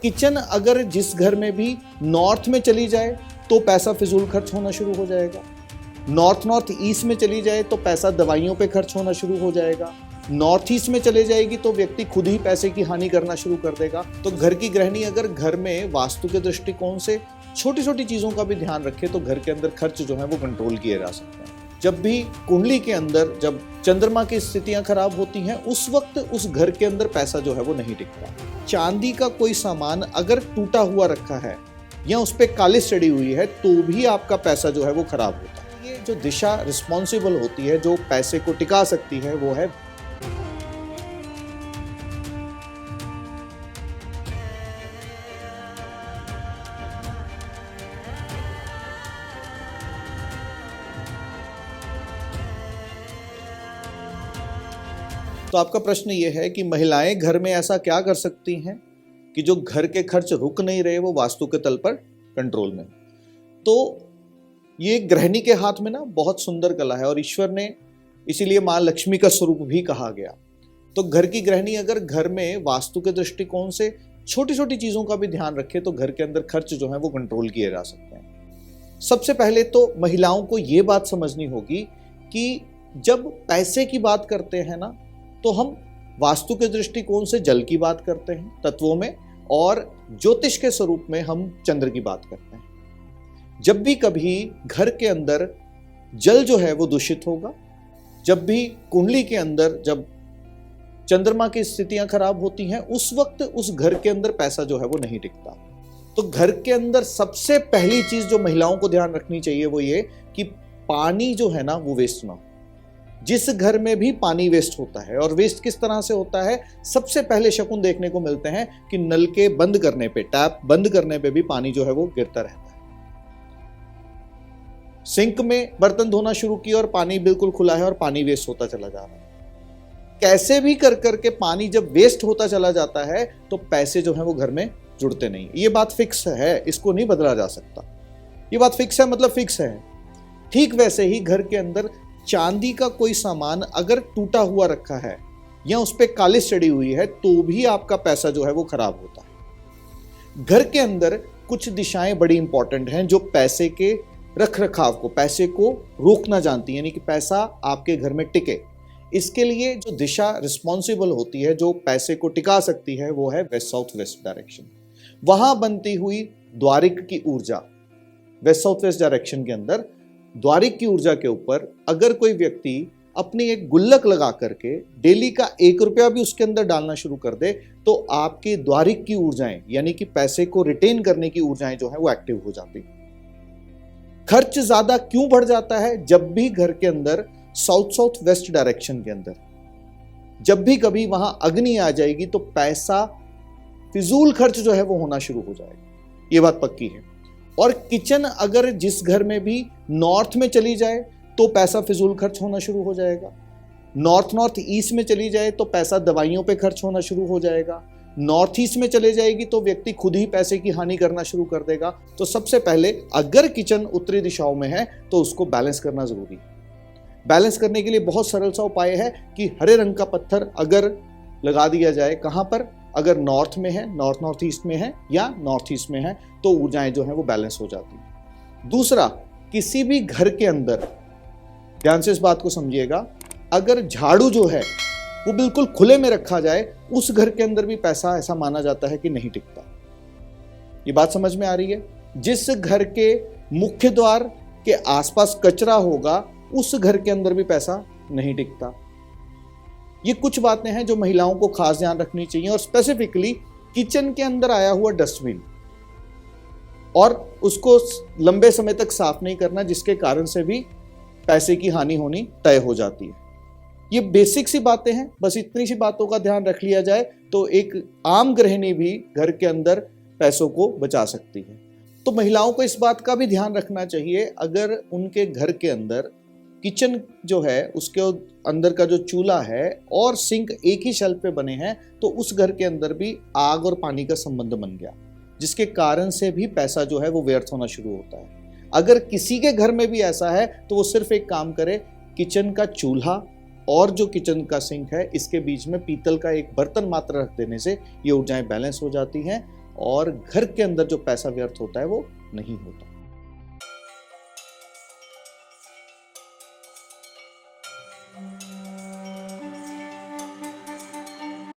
Kitchen अगर जिस घर में भी नॉर्थ में चली जाए तो पैसा फिजूल खर्च होना शुरू हो जाएगा। नॉर्थ ईस्ट में चली जाए तो पैसा दवाइयों पे खर्च होना शुरू हो जाएगा। नॉर्थ ईस्ट में चले जाएगी तो व्यक्ति खुद ही पैसे की हानि करना शुरू कर देगा। तो घर की गृहिणी अगर घर में वास्तु के दृष्टिकोण से छोटी छोटी चीजों का भी ध्यान रखे तो घर के अंदर खर्च जो है वो कंट्रोल किए जा सकते हैं। जब भी कुंडली के अंदर जब चंद्रमा की स्थितियां खराब होती हैं उस वक्त उस घर के अंदर पैसा जो है वो नहीं टिकता। चांदी का कोई सामान अगर टूटा हुआ रखा है या उस पर कालिश चढ़ी हुई है तो भी आपका पैसा जो है वो खराब होता है। ये जो दिशा रिस्पॉन्सिबल होती है, जो पैसे को टिका सकती है, वो है तो आपका प्रश्न ये है कि महिलाएं घर में ऐसा क्या कर सकती हैं कि जो घर के खर्च रुक नहीं रहे वो वास्तु के तल पर कंट्रोल में। तो ये गृहिणी के हाथ में ना बहुत सुंदर कला है और ईश्वर ने इसीलिए मां लक्ष्मी का स्वरूप भी कहा गया। तो घर की गृहिणी अगर घर में वास्तु के दृष्टिकोण से छोटी छोटी चीजों का भी ध्यान रखे तो घर के अंदर खर्च जो है वो कंट्रोल किए जा सकते हैं। सबसे पहले तो महिलाओं को ये बात समझनी होगी कि जब पैसे की बात करते हैं ना तो हम वास्तु के दृष्टिकोण से जल की बात करते हैं तत्वों में, और ज्योतिष के स्वरूप में हम चंद्र की बात करते हैं। जब भी कभी घर के अंदर जल जो है वो दूषित होगा, जब भी कुंडली के अंदर जब चंद्रमा की स्थितियां खराब होती हैं उस वक्त उस घर के अंदर पैसा जो है वो नहीं टिकता। तो घर के अंदर सबसे पहली चीज जो महिलाओं को ध्यान रखनी चाहिए वो ये कि पानी जो है ना वो वेस्ट ना हो। जिस घर में भी पानी वेस्ट होता है, और वेस्ट किस तरह से होता है, सबसे पहले शकुन देखने को मिलते हैं कि नल के बंद करने पे, टैप बंद करने पे भी पानी जो है वो गिरता रहता है। सिंक में बर्तन धोना शुरू किया और पानी बिल्कुल खुला है और पानी वेस्ट होता चला जा रहा है। कैसे भी कर करके पानी जब वेस्ट होता चला जाता है तो पैसे जो है वो घर में जुड़ते नहीं। ये बात फिक्स है, इसको नहीं बदला जा सकता। ये बात फिक्स है मतलब फिक्स है। ठीक वैसे ही घर के अंदर चांदी का कोई सामान अगर टूटा हुआ रखा है या उस पर कालिश चढ़ी हुई है तो भी आपका पैसा जो है वो खराब होता है। घर के अंदर कुछ दिशाएं बड़ी इंपॉर्टेंट हैं जो पैसे के रख रखाव को, पैसे को रोकना जानती है, यानी कि पैसा आपके घर में टिके। इसके लिए जो दिशा रिस्पॉन्सिबल होती है, जो पैसे को टिका सकती है, वो है वेस्ट साउथ वेस्ट डायरेक्शन। वहां बनती हुई द्वारिक की ऊर्जा, वेस्ट साउथ वेस्ट डायरेक्शन के अंदर द्वारिक की ऊर्जा के ऊपर अगर कोई व्यक्ति अपनी एक गुल्लक लगा करके डेली का 1 रुपया भी उसके अंदर डालना शुरू कर दे तो आपकी द्वारिक की ऊर्जाएं, यानी कि पैसे को रिटेन करने की ऊर्जाएं जो है वो एक्टिव हो जाती। खर्च ज्यादा क्यों बढ़ जाता है? जब भी घर के अंदर साउथ साउथ वेस्ट डायरेक्शन के अंदर जब भी कभी वहां अग्नि आ जाएगी तो पैसा फिजूल खर्च जो है वो होना शुरू हो जाएगा। ये बात पक्की है। और किचन अगर जिस घर में भी नॉर्थ में चली जाए तो पैसा फिजूल खर्च होना शुरू हो जाएगा। नॉर्थ ईस्ट में चली जाए तो पैसा दवाइयों पे खर्च होना शुरू हो जाएगा। नॉर्थ ईस्ट में चले जाएगी तो व्यक्ति खुद ही पैसे की हानि करना शुरू कर देगा। तो सबसे पहले अगर किचन उत्तरी दिशाओं में है तो उसको बैलेंस करना जरूरी है। बैलेंस करने के लिए बहुत सरल सा उपाय है कि हरे रंग का पत्थर अगर लगा दिया जाए, कहां पर, अगर नॉर्थ में है, नॉर्थ ईस्ट में है या नॉर्थ ईस्ट में है तो ऊर्जाएं जो है वो बैलेंस हो जाती है। दूसरा, किसी भी घर के अंदर, ध्यान से इस बात को समझिएगा, अगर झाड़ू जो है वो बिल्कुल खुले में रखा जाए उस घर के अंदर भी पैसा ऐसा माना जाता है कि नहीं टिकता। ये बात समझ में आ रही है? जिस घर के मुख्य द्वार के आसपास कचरा होगा उस घर के अंदर भी पैसा नहीं टिकता। ये कुछ बातें हैं जो महिलाओं को खास ध्यान रखनी चाहिए। और स्पेसिफिकली किचन के अंदर आया हुआ डस्टबिन और उसको लंबे समय तक साफ नहीं करना, जिसके कारण से भी पैसे की हानि होनी तय हो जाती है। ये बेसिक सी बातें हैं, बस इतनी सी बातों का ध्यान रख लिया जाए तो एक आम गृहिणी भी घर के अंदर पैसों को बचा सकती है। तो महिलाओं को इस बात का भी ध्यान रखना चाहिए, अगर उनके घर के अंदर किचन जो है उसके अंदर का जो चूल्हा है और सिंक एक ही शेल्फ पे बने हैं तो उस घर के अंदर भी आग और पानी का संबंध बन गया, जिसके कारण से भी पैसा जो है वो व्यर्थ होना शुरू होता है। अगर किसी के घर में भी ऐसा है तो वो सिर्फ एक काम करे, किचन का चूल्हा और जो किचन का सिंक है इसके बीच में पीतल का एक बर्तन मात्र रख देने से ये ऊर्जाएं बैलेंस हो जाती हैं और घर के अंदर जो पैसा व्यर्थ होता है वो नहीं होता।